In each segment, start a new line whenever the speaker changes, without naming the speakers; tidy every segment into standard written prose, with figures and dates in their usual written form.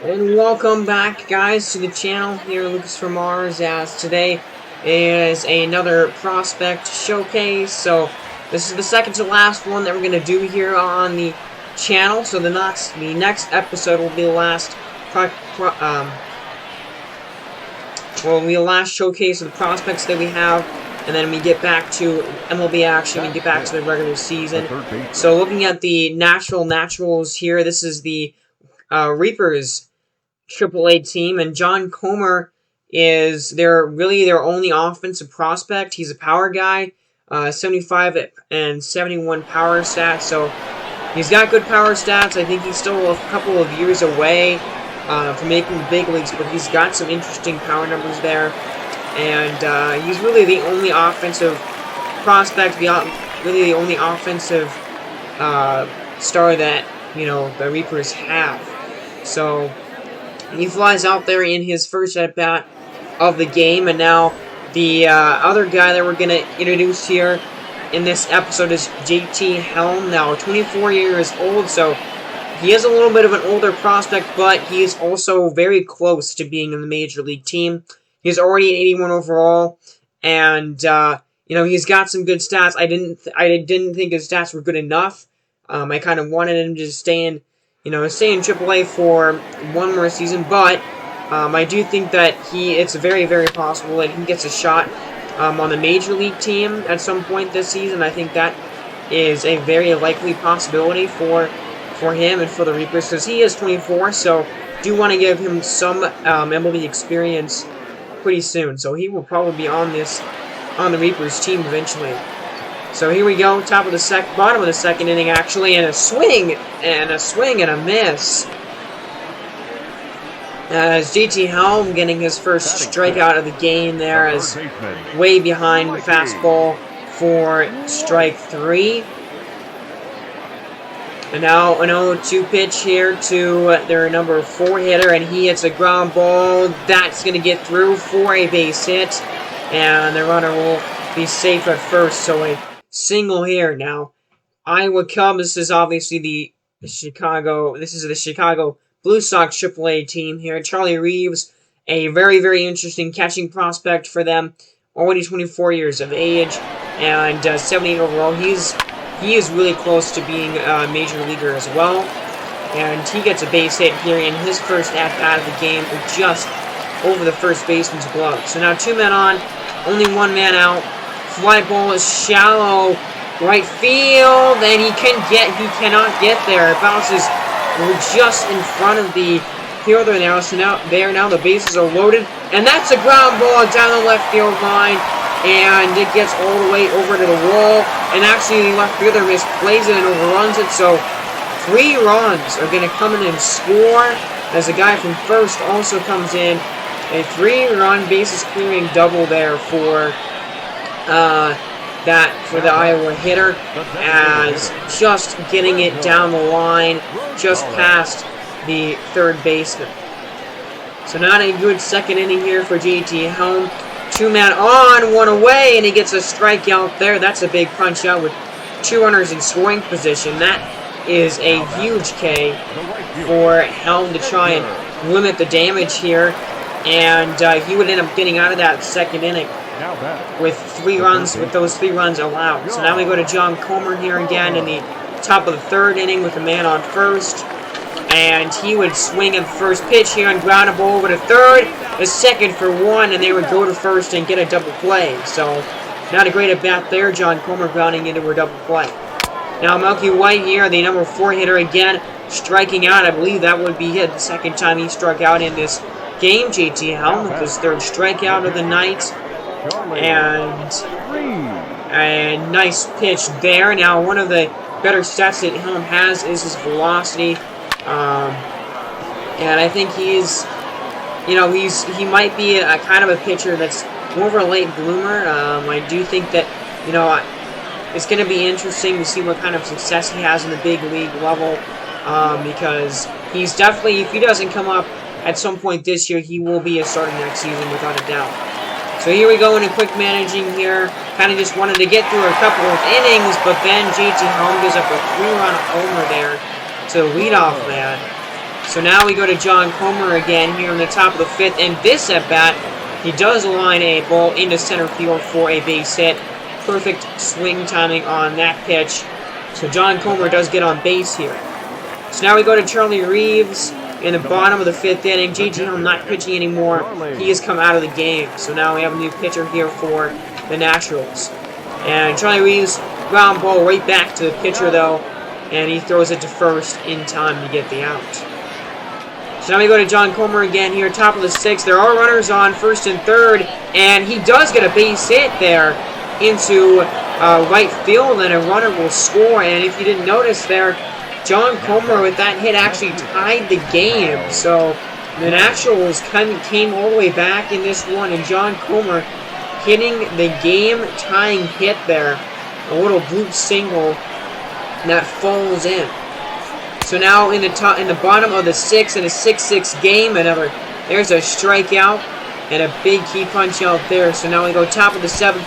And welcome back, guys, to the channel. Here, Lucas from Mars, as today is another prospect showcase. So this is the second to last one that we're gonna do here on the channel. So the next episode will be the last showcase of the prospects that we have, and then we get back to MLB action. We get back to the regular season. So looking at the naturals here, this is the Reapers AAA team, and John Comer is their only offensive prospect. He's a power guy, 75 and 71 power stats, so he's got good power stats. I think he's still a couple of years away from making the big leagues, but he's got some interesting power numbers there, and he's really the only offensive prospect, really the only offensive star that, the Reapers have. So he flies out there in his first at-bat of the game, and now the other guy that we're going to introduce here in this episode is JT Helm, now 24 years old, so he is a little bit of an older prospect, but he is also very close to being in the Major League team. He's already an 81 overall, and, he's got some good stats. I didn't think his stats were good enough. I kind of wanted him to stay in AAA for one more season, but I do think that it's very, very possible that he gets a shot on the Major League team at some point this season. I think that is a very likely possibility for him and for the Reapers, because he is 24, so do want to give him some MLB experience pretty soon. So he will probably be on the Reapers team eventually. So here we go, bottom of the second inning actually, and a swing and a miss. As JT Helm getting his first strikeout of the game there, as way behind the fastball for strike 3. And now an 0-2 pitch here to their number 4 hitter, and he hits a ground ball. That's going to get through for a base hit, and the runner will be safe at first, so a single here. Now, Iowa Cubs, this is obviously the Chicago Blue Sox AAA team here. Charlie Reeves, a very, very interesting catching prospect for them. Already 24 years of age and 78 overall. He is really close to being a major leaguer as well. And he gets a base hit here in his first at-bat of the game, just over the first baseman's glove. So now 2 men on, only 1 man out. Fly ball is shallow right field, and he cannot get there. It bounces just in front of the fielder now. So now the bases are loaded, and that's a ground ball down the left field line, and it gets all the way over to the wall. And actually, the left fielder misplays it and overruns it. So 3 runs are going to come in and score, as a guy from first also comes in. A 3-run bases clearing double there for the Iowa hitter, as just getting it down the line, just past the third baseman. So not a good second inning here for JT Helm. 2 men on, 1 away, and he gets a strikeout there. That's a big punch out with 2 runners in scoring position. That is a huge K for Helm to try and limit the damage here, and he would end up getting out of that second inning with those 3 runs allowed. So now we go to John Comer here again in the top of the 3rd inning with a man on first, and he would swing at the first pitch here and ground a ball over to third, the second for 1, and they would go to first and get a double play. So not a great at bat there. John Comer grounding into a double play. Now Milky White here, the number 4 hitter again, striking out. I believe that would be the second time he struck out in this game. JT Helm with his 3rd strikeout of the night. And a nice pitch there. Now, one of the better stats that Helm has is his velocity, and I think he might be a kind of a pitcher that's more of a late bloomer. I do think that it's going to be interesting to see what kind of success he has in the big league level, because he's definitely, if he doesn't come up at some point this year, he will be a starter next season without a doubt. So here we go into quick managing here. Kind of just wanted to get through a couple of innings, but then JT Helm gives up a 3-run homer there to the leadoff man. So now we go to John Comer again here in the top of the 5th. And this at-bat, he does line a ball into center field for a base hit. Perfect swing timing on that pitch. So John Comer does get on base here. So now we go to Charlie Reeves in the bottom of the 5th inning. J.T. Helm not pitching anymore. He has come out of the game. So now we have a new pitcher here for the Nationals. And Charlie Reeves, ground ball right back to the pitcher though. And he throws it to first in time to get the out. So now we go to John Comer again here, top of the 6th. There are runners on first and third. And he does get a base hit there into right field. And a runner will score. And if you didn't notice there, John Comer with that hit actually tied the game. So the Nationals came all the way back in this one. And John Comer hitting the game-tying hit there. A little bloop single that falls in. So now in the bottom of the 6th in a 6-6 game, there's a strikeout and a big key punch out there. So now we go top of the 7th,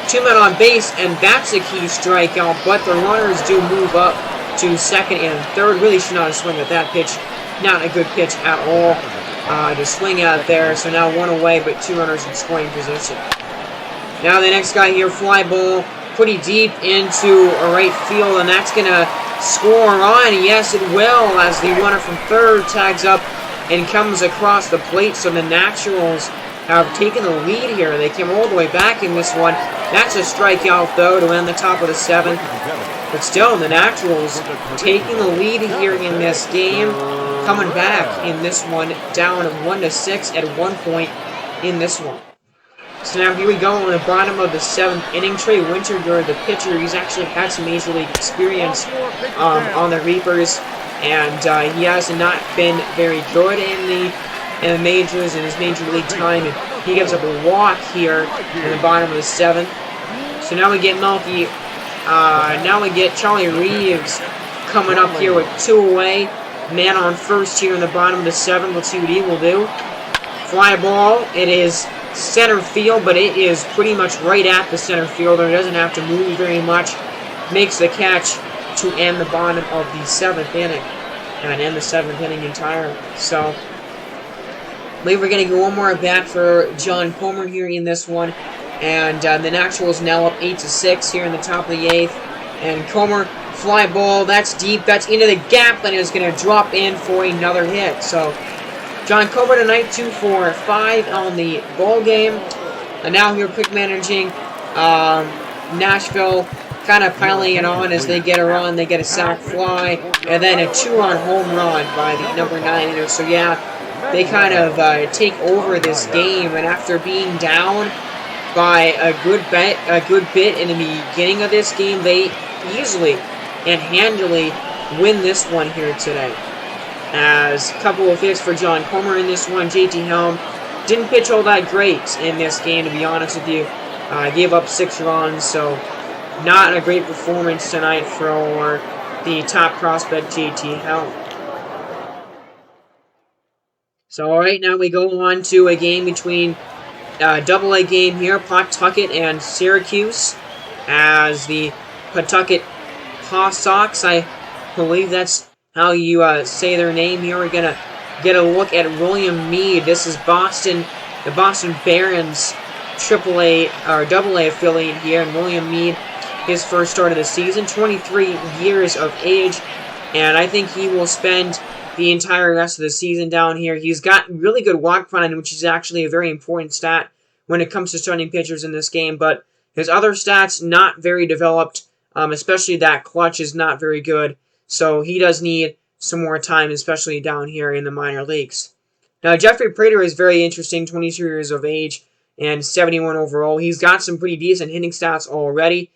2 men on base, and that's a key strikeout. But the runners do move up to second and third. Really should not have swung at that pitch. Not a good pitch at all to swing out there. So now 1 away, but 2 runners in scoring position. Now the next guy here, fly ball pretty deep into right field, and that's going to score on. Yes, it will, as the runner from third tags up and comes across the plate. So the Nationals have taken the lead here. They came all the way back in this one. That's a strikeout, though, to end the top of the 7th. But still, the Nationals taking the lead here in this game, coming back in this one, down 1-6 at one point in this one. So now here we go on the bottom of the 7th inning. Trey Winterger, the pitcher, he's actually had some Major League experience on the Reapers, and he has not been very good in the majors in his Major League time, and he gives up a walk here in the bottom of the 7th. So now we get now we get Charlie Reeves coming up here with 2 away. Man on first here in the bottom of the 7th. Let's see what he will do. Fly ball. It is center field, but it is pretty much right at the center fielder. It doesn't have to move very much. Makes the catch to end the bottom of the 7th inning. And end the 7th inning entirely. So, I believe we're getting one more at bat for John Comer here in this one. And the Nationals now up 8-6 here in the top of the 8th. And Comer, fly ball, that's deep, that's into the gap, and it's going to drop in for another hit. So, John Comer tonight, 2 for 5 on the ball game. And now here quick managing Nashville, kind of piling it on as they get a run. They get a sac fly, and then a 2-run home run by the number 9 hitter. So yeah, they kind of take over this game, and after being down by a good bit in the beginning of this game, they easily and handily win this one here today. As a couple of hits for John Comer in this one. J.T. Helm didn't pitch all that great in this game, to be honest with you. Gave up 6 runs, so not a great performance tonight for the top prospect, J.T. Helm. So, alright, now we go on to a game between double-A game here, Pawtucket and Syracuse, as the Pawtucket Paw Sox, I believe that's how you say their name here. We're going to get a look at William Meade. This is Boston, the Boston Barons AAA or AA affiliate here, and William Meade, his first start of the season, 23 years of age, and I think he will spend the entire rest of the season down here. He's got really good walk front, which is actually a very important stat when it comes to starting pitchers in this game, but his other stats not very developed, especially that clutch is not very good. So he does need some more time, especially down here in the minor leagues. Now, Jeffrey Prater is very interesting, 22 years of age and 71 overall. He's got some pretty decent hitting stats already.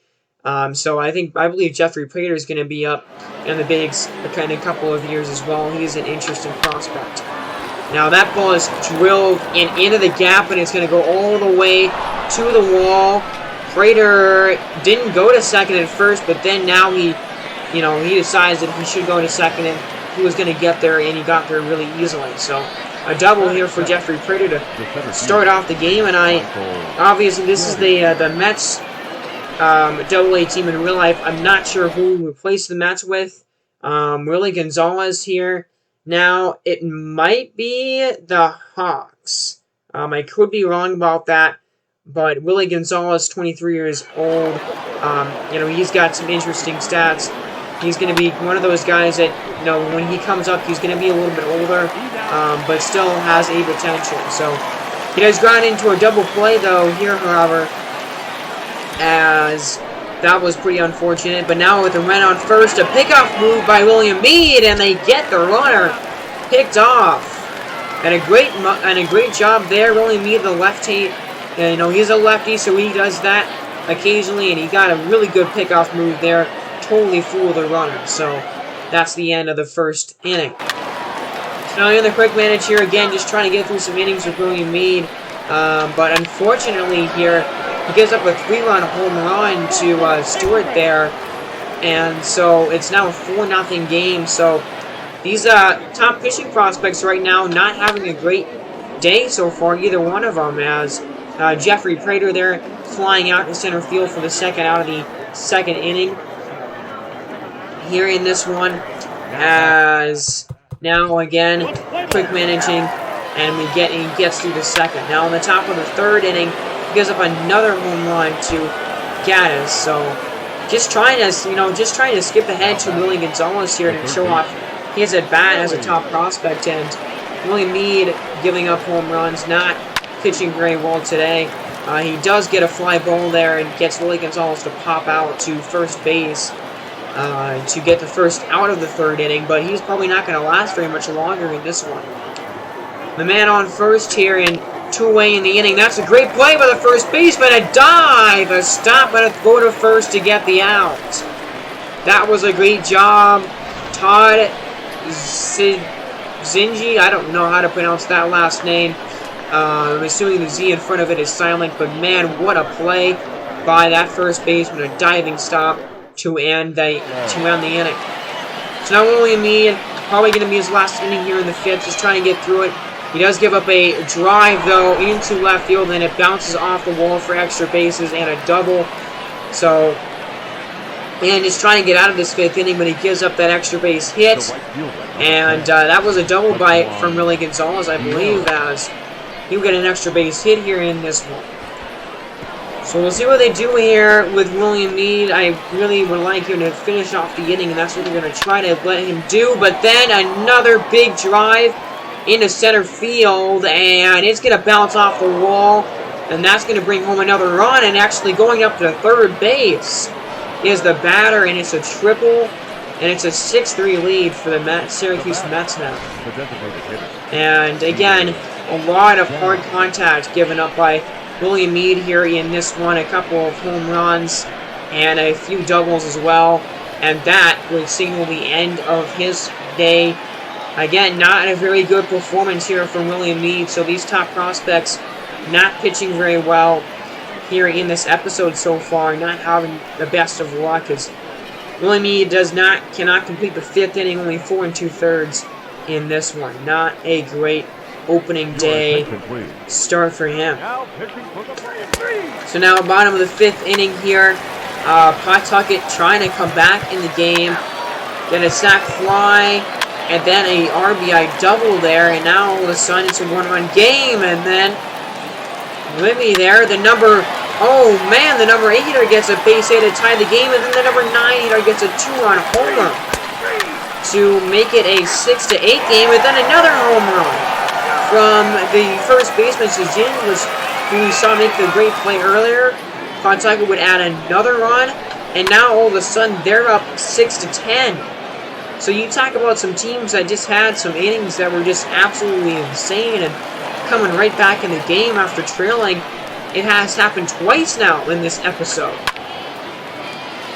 So I believe Jeffrey Prater is going to be up in the bigs in a couple of years as well. He's an interesting prospect. Now that ball is drilled into the gap, and it's going to go all the way to the wall. Prater didn't go to second at first, but then now he decides that he should go to second, and he was going to get there, and he got there really easily. So a double here for Jeffrey Prater to start off the game, and obviously this is the Mets AA team in real life. I'm not sure who we replaced the Mets with. Willie Gonzalez here Now, it might be the Hawks. I could be wrong about that, but Willie Gonzalez, 23 years old, he's got some interesting stats. He's going to be one of those guys that, when he comes up, he's going to be a little bit older, but still has a potential. So, he has gone into a double play, though, here, however, as that was pretty unfortunate. But now with a run on first, a pickoff move by William Meade, and they get the runner picked off. And a great job there, William Meade, the lefty. And, he's a lefty, so he does that occasionally, and he got a really good pickoff move there. Totally fooled the runner. So that's the end of the first inning. So now in the quick manage here again, just trying to get through some innings with William Meade. But unfortunately here, he gives up a 3-run home run to Stewart there. And so it's now a 4-0 game. So these top pitching prospects right now not having a great day so far, either one of them, as Jeffrey Prater there flying out to center field for the second out of the second inning. Here in this one, as now again, quick managing, and he gets through the second. Now in the top of the third inning, he gives up another home run to Gaddis. So just trying to skip ahead to Willie Gonzalez here to show off his at bat as a top prospect, and William Meade giving up home runs, not pitching very well today. He does get a fly ball there and gets Willie Gonzalez to pop out to first base to get the first out of the third inning, but he's probably not going to last very much longer in this one. The man on first here in two-way in the inning. That's a great play by the first baseman. A dive, a stop, and a go to first to get the out. That was a great job. Todd Zinji, I don't know how to pronounce that last name. I'm assuming the Z in front of it is silent, but man, what a play by that first baseman. A diving stop to end the inning. So now William Meade, probably going to be his last inning here in the fifth, just trying to get through it. He does give up a drive, though, into left field, and it bounces off the wall for extra bases and a double. So, and just trying to get out of this fifth inning, but he gives up that extra base hit. And that was a double bite from Willie Gonzalez, I believe, as he'll get an extra base hit here in this one. So we'll see what they do here with William Meade. I really would like him to finish off the inning, and that's what they're going to try to let him do. But then another big drive into center field, and it's going to bounce off the wall, and that's going to bring home another run. And actually going up to third base is the batter, and it's a triple, and it's a 6-3 lead for the Syracuse Mets now. And again, a lot of hard contact given up by William Meade here in this one. A couple of home runs and a few doubles as well. And that would signal the end of his day. Again, not a very good performance here from William Meade. So these top prospects not pitching very well here in this episode so far. Not having the best of luck, as William Meade cannot complete the fifth inning. Only 4 2/3 in this one. Not a great opening day start for him. So now bottom of the fifth inning here. Pawtucket trying to come back in the game. Get a sac fly, and then a RBI double there, and now all of a sudden it's a one-run game, and then Libby there, the number 8 hitter gets a base hit to tie the game, and then the number 9 hitter gets a 2-run homer to make it a 6-8 game, and then another home run from the first baseman, who we saw make the great play earlier. Pawtucket would add another run, and now all of a sudden they're up 6-10. So you talk about some teams that just had some innings that were just absolutely insane and coming right back in the game after trailing. It has happened twice now in this episode.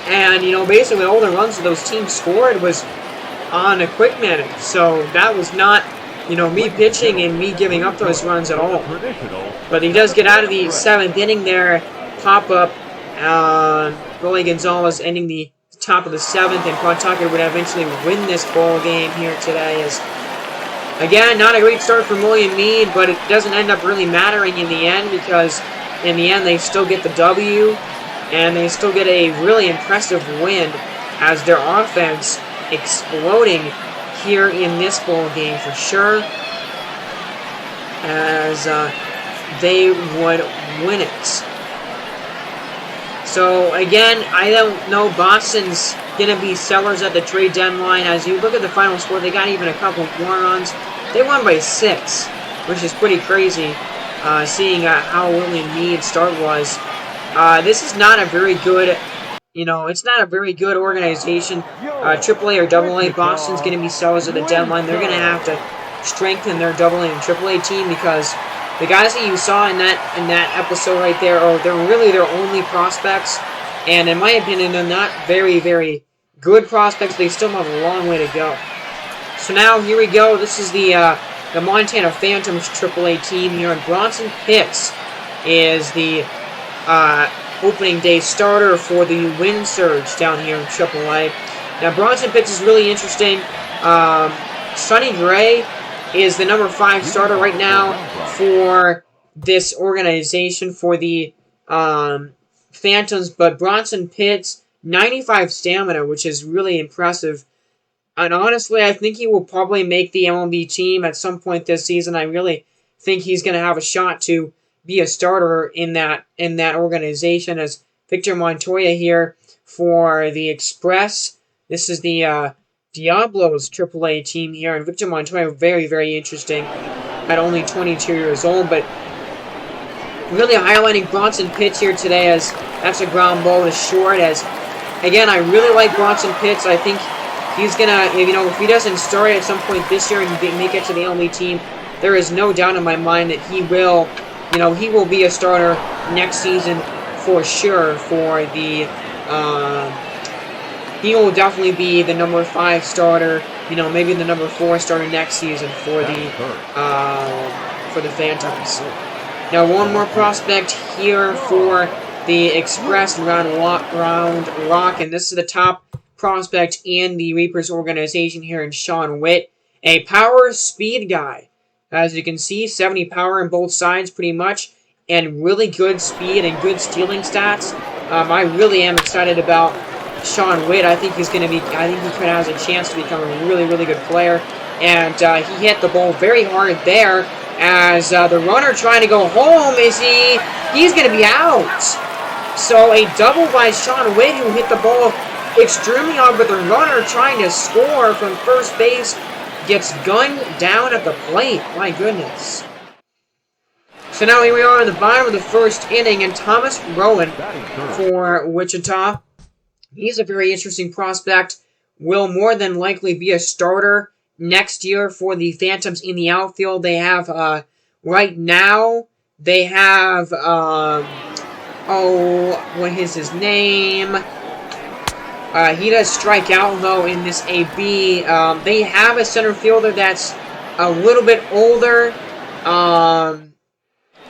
And, basically all the runs that those teams scored was on a quick manage. So that was not me pitching and me giving up those runs at all. But he does get out of the seventh inning there. Pop up. Willie Gonzalez ending the top of the seventh, and Pawtucket would eventually win this ball game here today. As again, not a great start from William Meade, but it doesn't end up really mattering in the end, because in the end they still get the W, and they still get a really impressive win as their offense exploding here in this ball game for sure, as they would win it. So again, I don't know. Boston's going to be sellers at the trade deadline. As you look at the final score, they got even a couple more runs. They won by 6, which is pretty crazy, seeing how William Mead's start was. This is not a very good, it's not a very good organization. AAA or AA, Boston's going to be sellers at the deadline. They're going to have to strengthen their AA and AAA team, because the guys that you saw in that episode right there they're really their only prospects, and in my opinion, they're not very, very good prospects. They still have a long way to go. So now here we go. This is the Montana Phantoms AAA team here, and Bronson Pitts is the opening day starter for the Wind Surge down here in AAA. Now Bronson Pitts is really interesting. Sonny Gray is the number 5 starter right now for this organization for the Phantoms, but Bronson Pitts, 95 stamina, which is really impressive. And honestly, I think he will probably make the MLB team at some point this season. I really think he's going to have a shot to be a starter in that organization. As Victor Montoya here for the Express. This is the Diablos AAA team here, and Victor Montoya, very, very interesting at only 22 years old, but really highlighting Bronson Pitts here today, as that's a ground ball to short. As again, I really like Bronson Pitts. I think he's gonna, if he doesn't start at some point this year and make it to the MLB team, there is no doubt in my mind that he will, he will be a starter next season for sure. For the he will definitely be the number 5 starter, maybe the number 4 starter next season for the Phantoms. Now one more prospect here for the Express and Round Rock, and this is the top prospect in the Reapers organization here in Sean Witt, a power speed guy. As you can see, 70 power on both sides pretty much, and really good speed and good stealing stats. I really am excited about Sean Witt. I think he could have a chance to become a really, really good player. And he hit the ball very hard there, as the runner trying to go home he's going to be out. So a double by Sean Witt, who hit the ball extremely hard, but the runner trying to score from first base gets gunned down at the plate. My goodness. So now here we are in the bottom of the first inning, and Thomas Rowan for Wichita. He's a very interesting prospect. Will more than likely be a starter next year for the Phantoms in the outfield. They have, right now, they have, what is his name? He does strike out, though, in this AB. They have a center fielder that's a little bit older.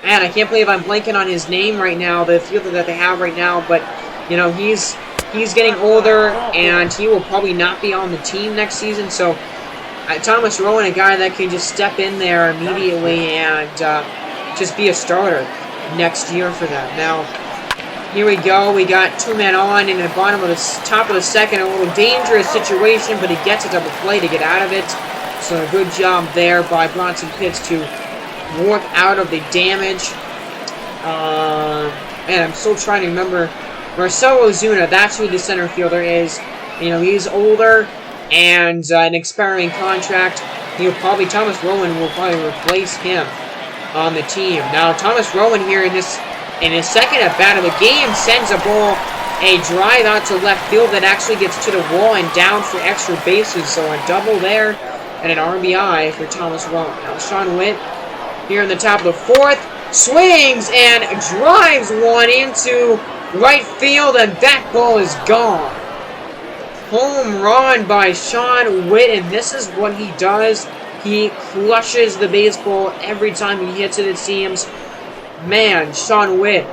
Man, I can't believe I'm blanking on his name right now, the fielder that they have right now, but, he's getting older, and he will probably not be on the team next season. So Thomas Rowan, a guy that can just step in there immediately and just be a starter next year for them. Now, here we go. We got 2 men on in the top of the second. A little dangerous situation, but he gets a double play to get out of it. So a good job there by Bronson Pitts to work out of the damage. Man, I'm still trying to remember. Marcelo Ozuna, that's who the center fielder is. He's older and an expiring contract. Thomas Rowan will probably replace him on the team. Now, Thomas Rowan here in his second at bat of the game sends a drive out to left field that actually gets to the wall and down for extra bases. So a double there and an RBI for Thomas Rowan. Now, Sean Witt here in the top of the 4th swings and drives one into right field, and that ball is gone. Home run by Sean Witt, and this is what he does. He crushes the baseball every time he hits it seems. Man, Sean Witt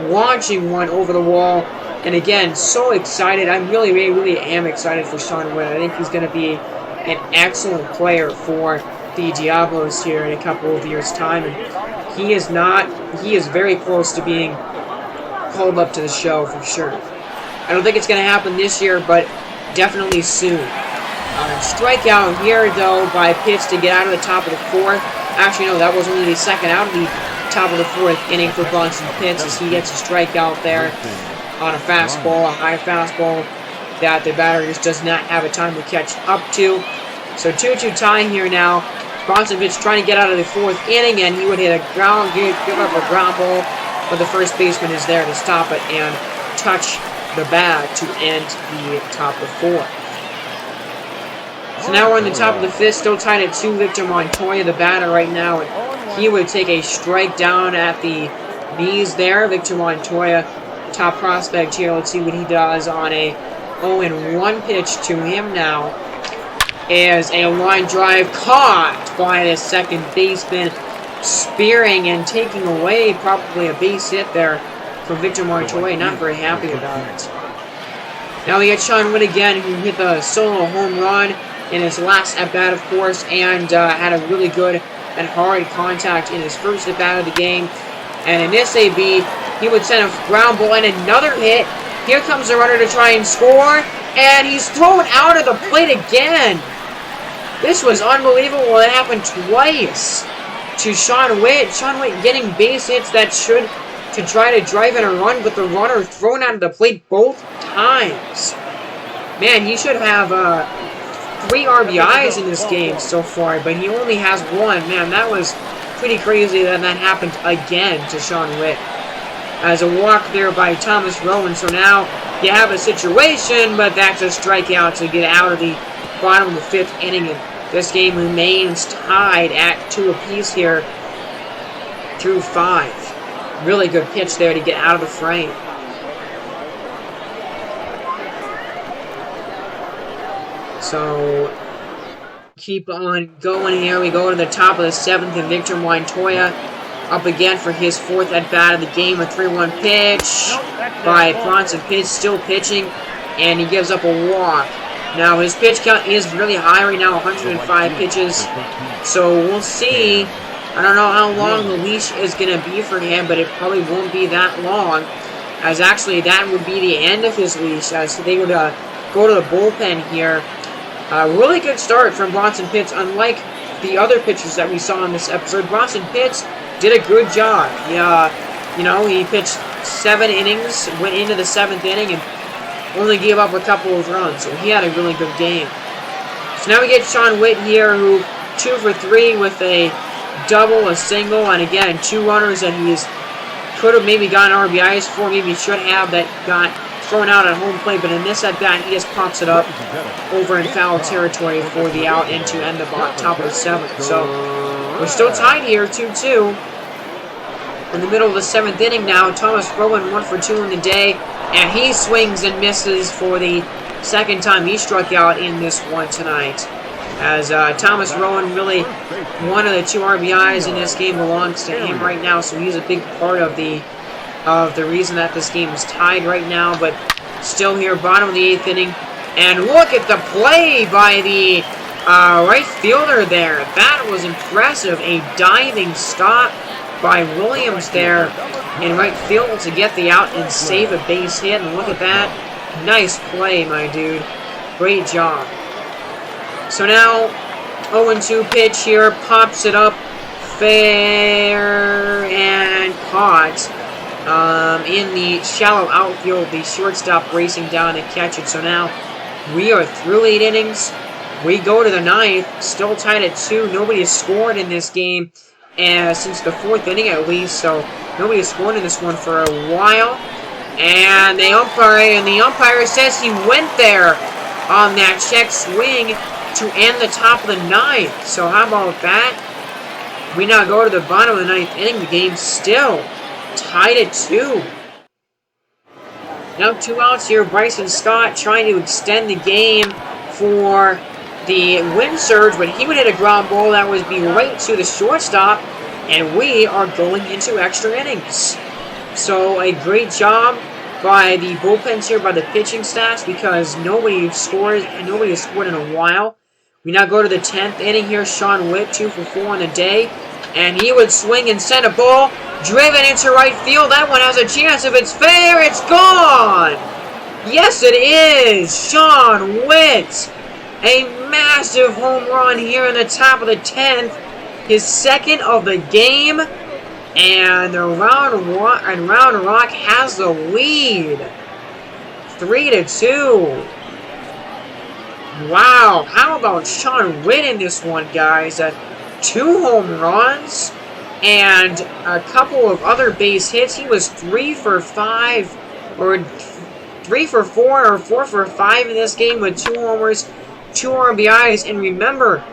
launching one over the wall, and again, so excited. I really, really, really am excited for Sean Witt. I think he's going to be an excellent player for the Diablos here in a couple of years' time, and he is very close to being called up to the show for sure. I don't think it's going to happen this year, but definitely soon. Strikeout here, though, by pitch to get out of the top of the fourth. Actually, no, that was only the second out of the top of the fourth inning for Bronson Pitts as he gets a strikeout there on a fastball, a high fastball that the batter just does not have a time to catch up to. So 2-2 tie here now. Bronson Pitts trying to get out of the fourth inning, and he would hit a ground, give up a ground ball, but the first baseman is there to stop it and touch the bat to end the top of the fourth. So now we're in the top of the fifth, still tied at 2. Victor Montoya, the batter right now, and he would take a strike down at the knees there. Victor Montoya, top prospect here. Let's see what he does on a 0-1 pitch to him now. As a line drive caught by the second baseman, spearing and taking away probably a base hit there from Victor Montoya. Not very happy about it. Now we got Sean Witt again, who hit the solo home run in his last at-bat, of course, and had a really good and hard contact in his first at-bat of the game. And in this AB, he would send a ground ball and another hit. Here comes the runner to try and score, and he's thrown out of the plate again. This was unbelievable. It happened twice to Sean Witt. Sean Witt getting base hits that should to try to drive in a run, but the runner thrown out of the plate both times. Man, he should have 3 RBIs in this game so far, but he only has 1. Man, that was pretty crazy that that happened again to Sean Witt. As a walk there by Thomas Rowan, so now you have a situation, but that's a strikeout to get out of the bottom of the 5th inning, and this game remains tied at 2 apiece here through 5. Really good pitch there to get out of the frame. So keep on going here. We go to the top of the 7th, and Victor Montoya up again for his 4th at-bat of the game. A 3-1 pitch by Bronson Pitts, still pitching, and he gives up a walk. Now, his pitch count is really high right now, 105 pitches. So we'll see. I don't know how long the leash is going to be for him, but it probably won't be that long. As actually, that would be the end of his leash, as they would go to the bullpen here. Really good start from Bronson Pitts, unlike the other pitchers that we saw in this episode. Bronson Pitts did a good job. He pitched 7 innings, went into the 7th inning, and only gave up a couple of runs, so he had a really good game. So now we get Sean Witt here, who 2 for 3 with a double, a single, and again, 2 runners that he's could have maybe gotten RBIs for, maybe should have, that got thrown out at home plate, but in this at-bat, he just pops it up over in foul territory for the out and to end the top of the 7th. So we're still tied here, 2-2. In the middle of the 7th inning now, Thomas Rowan 1 for 2 in the day, and he swings and misses for the 2nd time he struck out in this one tonight. As Thomas Rowan, really one of the 2 RBIs in this game belongs to him right now, so he's a big part of the reason that this game is tied right now. But still here, bottom of the 8th inning, and look at the play by the right fielder there. That was impressive, a diving stop by Williams there in right field to get the out and save a base hit. And look at that, nice play, my dude, great job. So now, 0-2 pitch here, pops it up, fair and caught in the shallow outfield. The shortstop racing down to catch it. So now, we are through 8 innings. We go to the 9th, still tied at 2. Nobody has scored in this game since the 4th inning at least, so nobody has scored in this one for a while. And the umpire says he went there on that check swing to end the top of the 9th. So how about that? We now go to the bottom of the 9th inning. The game's still tied at 2. Now 2 outs here. Bryson Stott trying to extend the game for the wind surge, but he would hit a ground ball that would be right to the shortstop, and we are going into extra innings. So a great job by the bullpens here, by the pitching staffs, because nobody scores and nobody has scored in a while. We now go to the 10th inning here. Sean Witt 2 for 4 on the day, and he would swing and send a ball driven into right field. That one has a chance. If it's fair, it's gone. Yes, it is. Sean Witt. A massive home run here in the top of the 10th. His second of the game. And Round Rock has the lead. 3-2. Wow. How about Sean Witt in this one, guys? 2 home runs and a couple of other base hits. He was 3 for 5 or 3 for 4 or 4 for 5 in this game with 2 homers, 2 RBIs. And remember,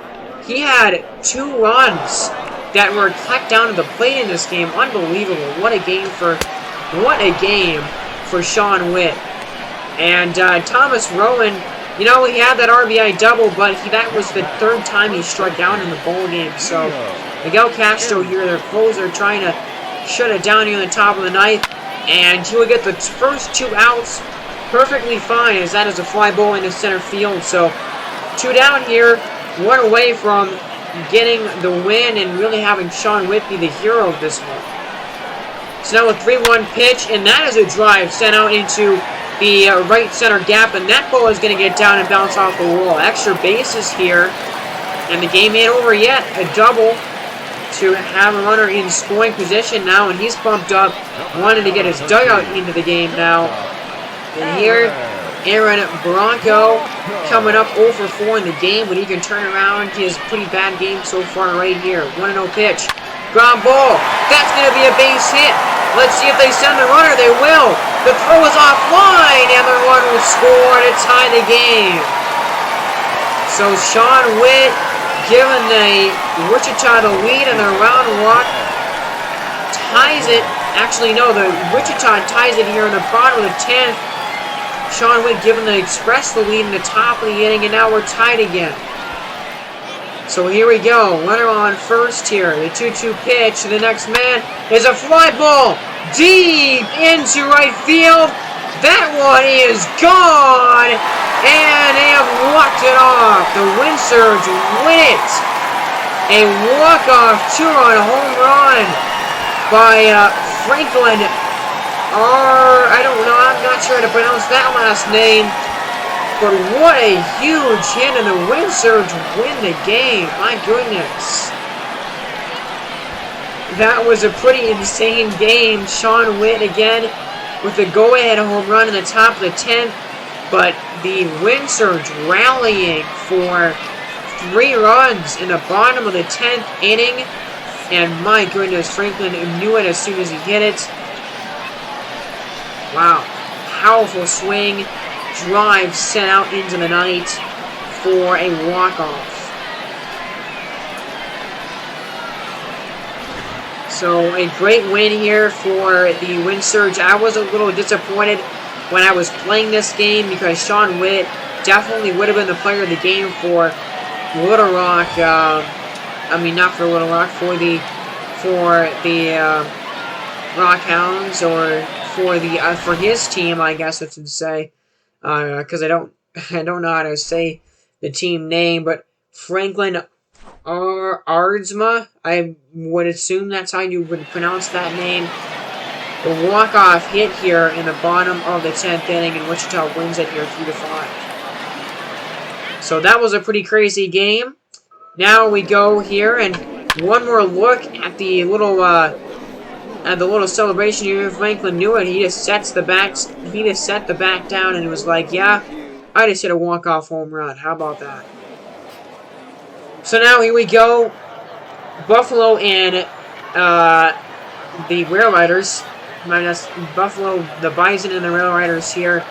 he had 2 runs that were cut down to the plate in this game. Unbelievable. What a game for Sean Witt. And Thomas Rowan, you know, he had that RBI double, but that was the 3rd time he struck down in the ball game. So Miguel Castro here, their closer, trying to shut it down here in the top of the 9th. And he would get the first 2 outs perfectly fine, as that is a fly ball into center field. So 2 down here, 1 away from getting the win and really having Sean Witt be the hero of this one. So now a 3-1 pitch, and that is a drive sent out into the right center gap, and that ball is going to get down and bounce off the wall. Extra bases here, and the game ain't over yet. A double to have a runner in scoring position now, and he's bumped up, wanting to get his dugout into the game now. And here, Aaron Bronco coming up 0 for 4 in the game, but he can turn around his pretty bad game so far right here. 1-0 pitch. Ground ball. That's going to be a base hit. Let's see if they send the runner. They will. The throw is offline, and the run will score to tie the game. So Sean Witt giving the Wichita the lead, and the Round Rock ties it. Actually, no, the Wichita ties it here in the bottom of the 10th. Sean Witt giving the Express the lead in the top of the inning, and now we're tied again. So here we go. Runner on first here. The 2-2 pitch to the next man is a fly ball deep into right field. That one is gone, and they have walked it off. The Wind Surge win it. A walk-off 2-run home run by Franklin. I don't know. I'm not sure how to pronounce that last name. But what a huge hit, and the Wind Surge win the game. My goodness. That was a pretty insane game. Sean Witt again with the go-ahead home run in the top of the 10th. But the Wind Surge rallying for 3 runs in the bottom of the 10th inning. And my goodness, Franklin knew it as soon as he hit it. Wow. Powerful swing. Drive sent out into the night for a walk-off. So a great win here for the Wind Surge. I was a little disappointed when I was playing this game because Sean Witt definitely would have been the player of the game for Little Rock. I mean, not for Little Rock, for the Rock Hounds, or for his team, I guess I should say. Because I don't know how to say the team name, but Franklin Aardsma, I would assume that's how you would pronounce that name. The walk-off hit here in the bottom of the 10th inning, and Wichita wins it here 3-5. So that was a pretty crazy game. Now we go here, and one more look at the little celebration here. Franklin knew it. He just set the bat down and was like, yeah, I just hit a walk-off home run. How about that? So now here we go. Buffalo and the Rail Riders. That's Buffalo, the Bison, and the Rail Riders here.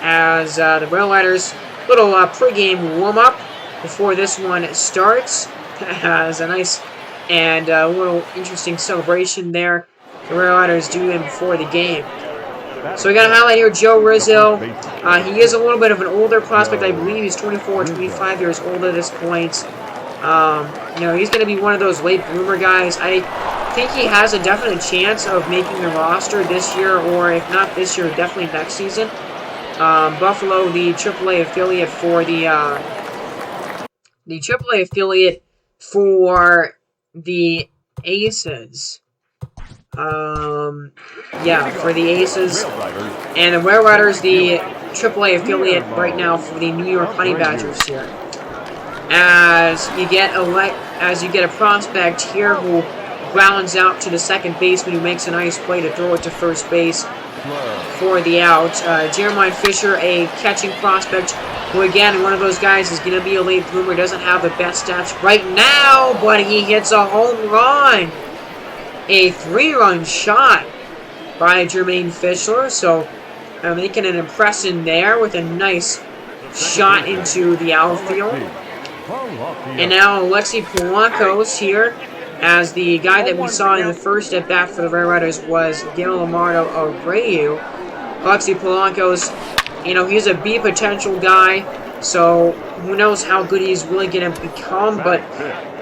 As the Rail Riders, little pregame warm-up before this one starts. As a nice and little interesting celebration there. The Rail Riders do him before the game. So we got to highlight here Joe Rizzo. He is a little bit of an older prospect. I believe he's 24 or 25 years old at this point. You know, he's going to be one of those late bloomer guys. I think he has a definite chance of making the roster this year, or if not this year, definitely next season. Buffalo, the AAA affiliate for the Aces. Yeah, for the Aces. And the Rail Riders, the AAA affiliate right now for the New York Honey Badgers here. as you get a prospect here who grounds out to the second baseman, who makes a nice play to throw it to first base for the out. Jeremiah Fisher, a catching prospect, who again, one of those guys is going to be a late bloomer, doesn't have the best stats right now, but he hits a home run. A 3-run shot by Jermaine Fischler, so making an impression there with a nice shot into the outfield. And now Alexi Polanco's here, as the guy that we saw in the first at-bat for the Red Riders was Guillermo Abreu. Alexi Polanco's, he's a B potential guy, so who knows how good he's really going to become, but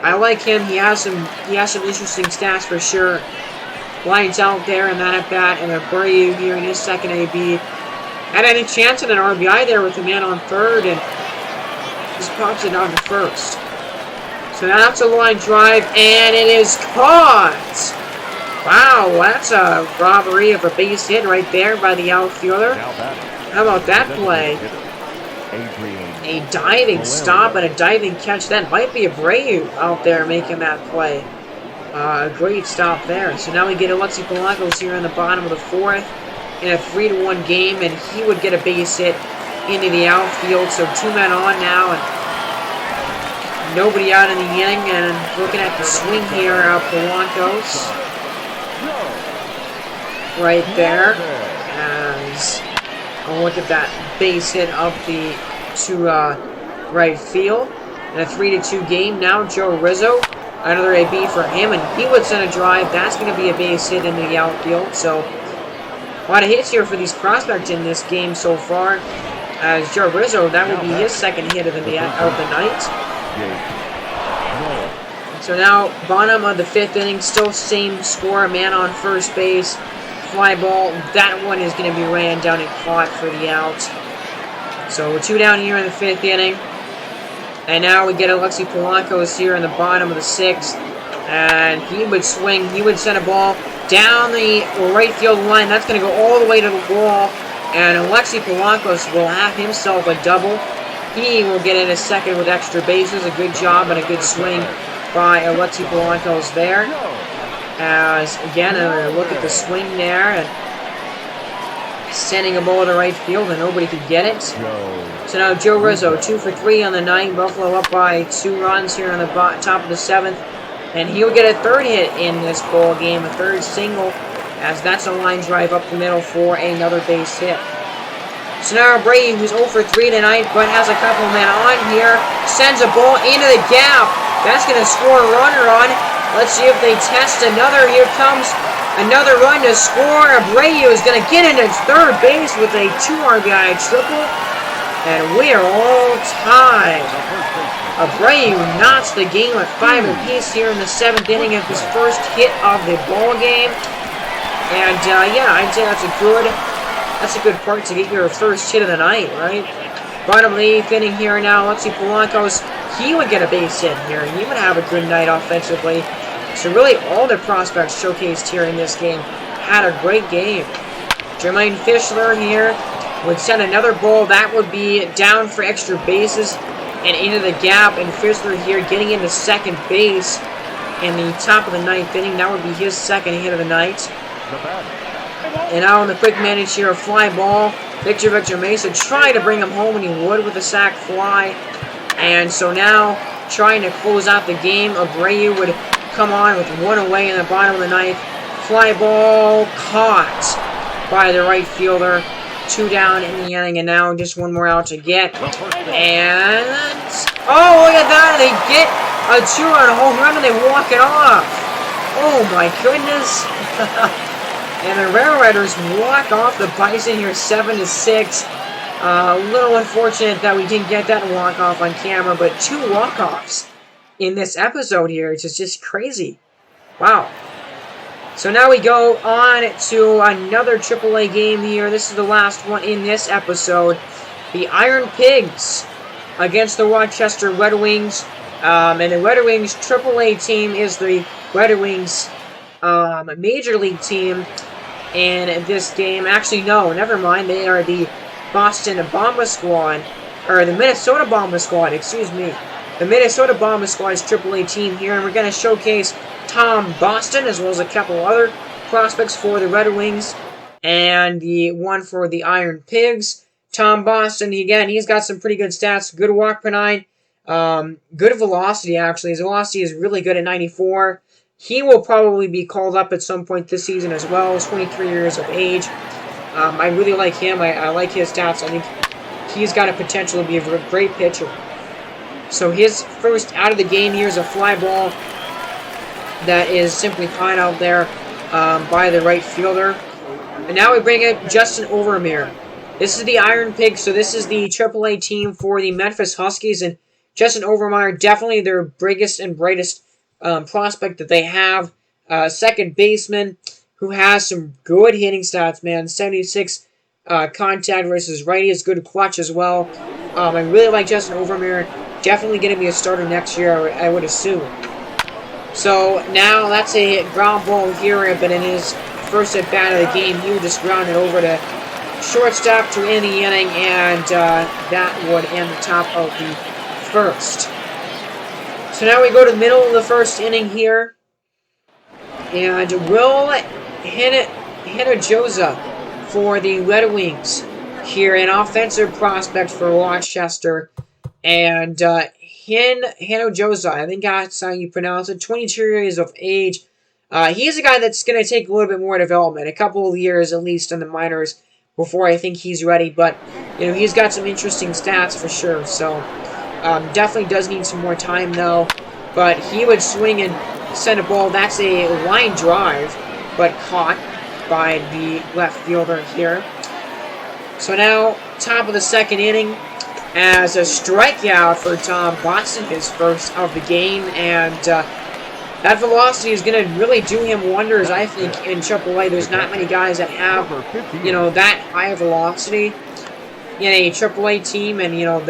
I like him. He has some interesting stats for sure. Lines out there in that at-bat, and Abreu here in his second AB. Had any chance at an RBI there with a man on third, and just pops it on to first. So now that's a line drive, and it is caught! Wow, that's a robbery of a base hit right there by the outfielder. How about that play? A diving stop and a diving catch. That might be Abreu out there making that play. A great stop there. So now we get Alexi Polanco's here in the bottom of the fourth in a 3-1 game, and he would get a base hit into the outfield. So 2 men on now, and nobody out in the inning. And looking at the swing here, Polanco's right there, as I'll look at that base hit up to right field. In a 3-2 game now, Joe Rizzo, another AB for him, and he would send a drive. That's going to be a base hit into the outfield. So a lot of hits here for these prospects in this game so far. As Joe Rizzo, that would be his second hit of the night. So now, bottom of the 5th inning, still same score, a man on first base, fly ball. That one is going to be ran down and caught for the out. So 2 down here in the 5th inning. And now we get Alexi Polanco's here in the bottom of the 6th. And he would swing, he would send a ball down the right field line. That's going to go all the way to the wall. And Alexi Polanco's will have himself a double. He will get in a second with extra bases. A good job and a good swing by Alexi Polanco's there. As, again, look at the swing there. And sending a ball to right field, and nobody could get it. So now Joe Rizzo, 2 for 3 on the night. Buffalo up by 2 runs here on the top of the 7th. And he'll get a 3rd hit in this ball game, a 3rd single, as that's a line drive up the middle for another base hit. So now Brady, who's 0 for 3 tonight, but has a couple men on here, sends a ball into the gap. That's going to score a runner on. Let's see if they test another. Here comes another run to score. Abreu is going to get into third base with a 2 RBI triple. And we are all tied. Abreu knocks the game at 5 apiece here in the 7th inning of his first hit of the ball game. And yeah, I'd say that's a good part to get your first hit of the night, right? Bottom of the 8th inning here now. Let's see, Polanco's, he would get a base hit here, and he would have a good night offensively. So really, all the prospects showcased here in this game had a great game. Jermaine Fischler here would send another ball. That would be down for extra bases and into the gap. And Fischler here getting into second base in the top of the 9th inning. That would be his second hit of the night. And now on the quick manage here, a fly ball. Victor Mesa trying to bring him home, and he would with a sac fly. And so now, trying to close out the game, Abreu would come on with 1 away in the bottom of the 9th. Fly ball caught by the right fielder. 2 down in the inning, and now just 1 more out to get. And oh, look at that! They get a 2-run home run, and they walk it off. Oh my goodness! And the Rail Riders walk off the Bison here 7-6. A little unfortunate that we didn't get that walk-off on camera, but 2 walk-offs in this episode here. It's just crazy. Wow. So now we go on to another AAA game here. This is the last one in this episode. The Iron Pigs against the Rochester Red Wings. And the Red Wings AAA team is the Red Wings Major League team in this game. Actually, no, never mind. They are the Boston Bomba Squad, or the Minnesota Bomba Squad, excuse me. the Minnesota Bomber Squad's AAA team here, and we're going to showcase Tom Boston as well as a couple other prospects for the Red Wings and the one for the Iron Pigs. Tom Boston, again, he's got some pretty good stats. Good walk per nine. Good velocity, actually. His velocity is really good at 94. He will probably be called up at some point this season as well. He's 23 years of age. I really like him. I like his stats. I think he's got a potential to be a great pitcher. So his first out of the game here is a fly ball that is simply caught out there by the right fielder. And now we bring in Justin Overmare. This is the Iron Pig, so this is the AAA team for the Memphis Huskies. And Justin Overmare, definitely their biggest and brightest prospect that they have. Second baseman who has some good hitting stats, man. 76 contact versus righties, good clutch as well. I really like Justin Overmare. Definitely going to be a starter next year, I would assume. So now that's a ground ball here, but in his first at bat of the game, he would just ground it over to shortstop to end the inning, and that would end the top of the first. So now we go to the middle of the first inning here, and Will Hinojosa for the Red Wings here, an offensive prospect for Rochester. And Hinojosa, I think that's how you pronounce it, 22 years of age. He's a guy that's going to take a little bit more development, a couple of years at least in the minors before I think he's ready. But, you know, he's got some interesting stats for sure. So, definitely does need some more time though. But he would swing and send a ball. That's a line drive, but caught by the left fielder here. So now, top of the second inning, as a strikeout for Tom Boston, his first of the game, and that velocity is going to really do him wonders, I think, in AAA. There's not many guys that have, you know, that high velocity in a AAA team, and, you know,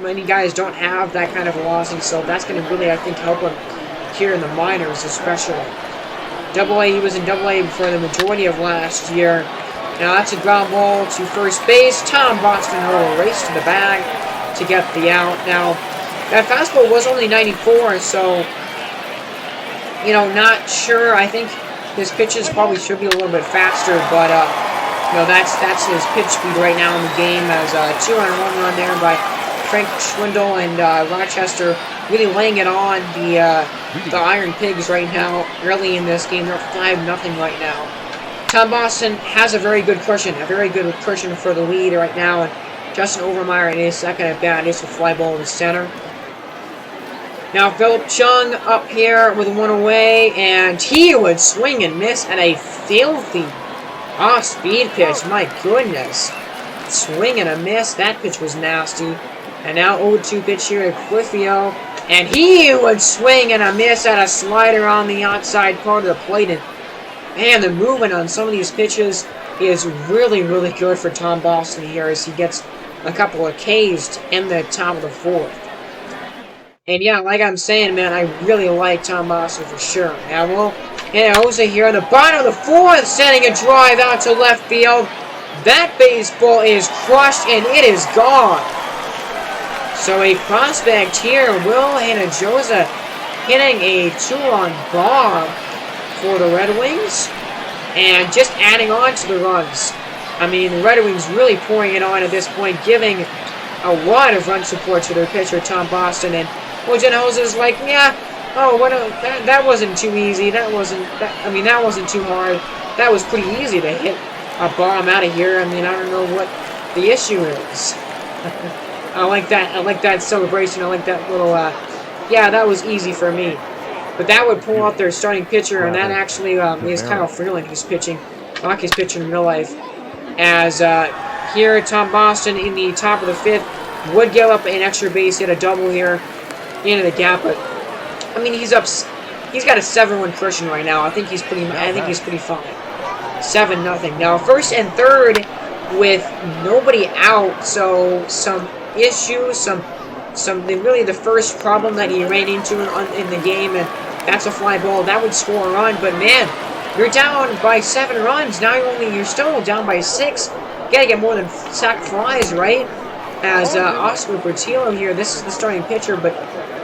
many guys don't have that kind of velocity, so that's going to really, I think, help him here in the minors, especially. AA, he was in AA for the majority of last year. Now that's a ground ball to first base. Tom Boston will race to the bag to get the out. Now, that fastball was only 94, so, you know, not sure. I think his pitches probably should be a little bit faster, but, you know, that's his pitch speed right now in the game, as a 2-run home run there by Frank Schwindel, and Rochester really laying it on the Iron Pigs right now early in this game. They're 5-0 right now. Tom Boston has a very good cushion for the lead right now, and Justin Overmare in his second at bat is a fly ball in the center. Now Philip Chung up here with one away, and he would swing and miss at a filthy off-speed pitch. My goodness, swing and a miss. That pitch was nasty. And now 0-2 pitch here at Cliffio, and he would swing and a miss at a slider on the outside part of the plate. And man, the movement on some of these pitches is really, really good for Tom Boston here as he gets a couple of Ks in the top of the fourth. And yeah, like I'm saying, man, I really like Tom Boston for sure. Now, well, Jose here on the bottom of the fourth, sending a drive out to left field. That baseball is crushed, and it is gone. So a prospect here, Will Hinojosa, hitting a 2-run bomb for the Red Wings, and just adding on to the runs. I mean, the Red Wings really pouring it on at this point, giving a lot of run support to their pitcher, Tom Boston, and Hinojosa's like, yeah, oh, that wasn't too easy, that wasn't too hard, that was pretty easy to hit a bomb out of here. I mean, I don't know what the issue is. I like that celebration, I like that little, yeah, that was easy for me. But that would pull out their starting pitcher, and that actually is Kyle Freeland, who's pitching. Hockey's pitching in real life. As here, Tom Boston in the top of the fifth would give up an extra base, hit a double here into the gap. But I mean, he's up. He's got a 7-1 cushion right now. I think he's pretty fine. 7-0. Now first and third with nobody out, so some issues, really the first problem that he ran into in the game, and that's a fly ball. That would score a run, but man, you're down by 7 runs. Now you're still down by 6. You gotta get more than sack flies, right? as Oscar Portillo here. This is the starting pitcher, but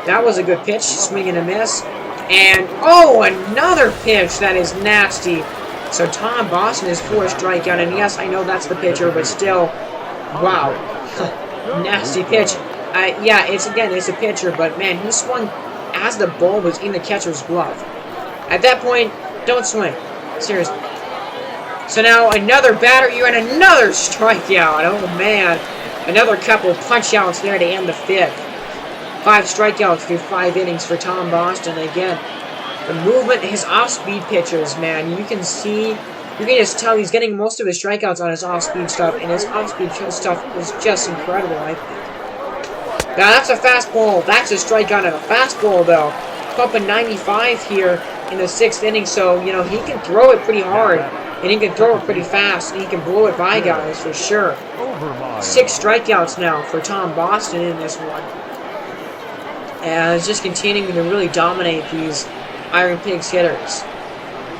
that was a good pitch. Swing and a miss. And, oh, another pitch that is nasty. So Tom Boston is for a strikeout, and yes, I know that's the pitcher, but still, wow. Nasty pitch. Yeah, it's a pitcher, but man, he swung as the ball was in the catcher's glove. At that point, don't swing. Seriously. So now another batter here and another strikeout. Oh man. Another couple punch-outs there to end the 5th. 5 strikeouts through 5 innings for Tom Boston. Again, the movement, his off-speed pitches, man, you can just tell he's getting most of his strikeouts on his off-speed stuff, and his off-speed stuff is just incredible, I think. Now, that's a fastball. That's a strikeout and a fastball, though. Pumping 95 here in the 6th inning, so, you know, he can throw it pretty hard, and he can throw it pretty fast, and he can blow it by guys, for sure. 6 strikeouts now for Tom Boston in this one. And it's just continuing to really dominate these Iron Pigs hitters.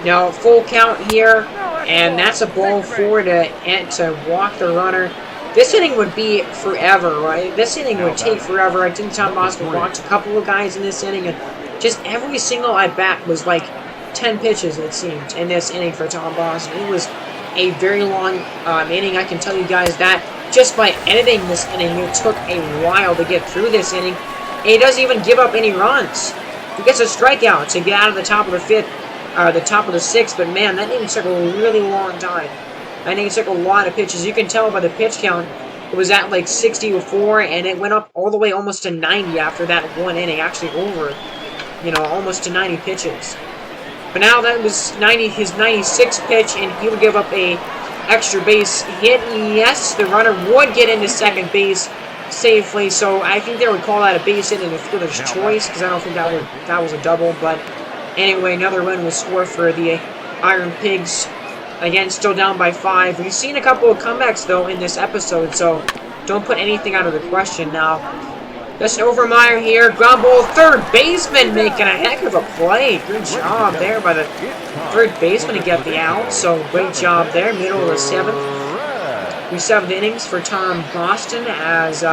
Now, full count here, and that's a ball four to walk the runner. This inning would be forever, right? This inning would take forever. I think Tom Boston walked a couple of guys in this inning, and just every single at-bat was like 10 pitches, it seemed, in this inning for Tom Boston. It was a very long inning. I can tell you guys that just by editing this inning, it took a while to get through this inning. And he doesn't even give up any runs. He gets a strikeout to get out of the top of the 5th, the top of the 6th, but man, that inning took a really long time. I think it took a lot of pitches. You can tell by the pitch count, it was at like 64, and it went up all the way almost to 90 after that one inning, actually over, you know, almost to 90 pitches. But now that was his 96th pitch, and he would give up a extra base hit. Yes, the runner would get into second base safely, so I think they would call that a base hit and a fielder's choice, because I don't think that was a double. But anyway, another run was scored for the Iron Pigs. Again, still down by 5. We've seen a couple of comebacks, though, in this episode, so don't put anything out of the question now. Justin Overmeyer here. Ground ball, third baseman making a heck of a play. Good job there by the third baseman to get the out. So, great job there. Middle of the 7th. 7th innings for Tom Boston as,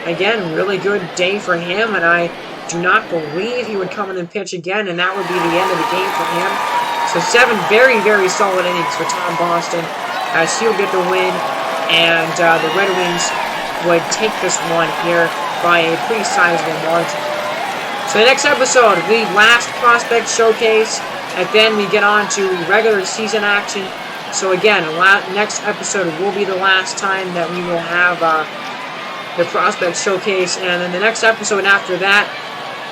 again, really good day for him. And I do not believe he would come in and pitch again, and that would be the end of the game for him. So 7 very, very solid innings for Tom Boston as he'll get the win, and the Red Wings would take this one here by a pretty sizable margin. So the next episode, the last prospect showcase, and then we get on to regular season action. So again, next episode will be the last time that we will have the prospect showcase, and then the next episode after that,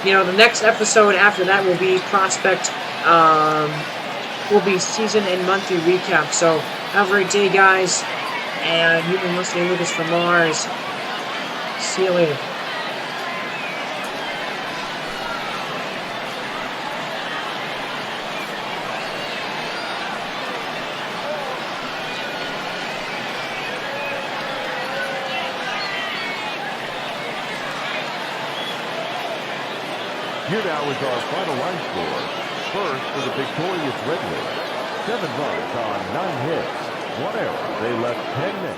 you know, the next episode after that will be prospect, will be season and monthly recap. So have a great day, guys, and you've been listening to Lucas from Mars. See you later.
Here now is our final line score. First for the victorious Red Wings, 7 runs on 9 hits, 1 error. They left 10 men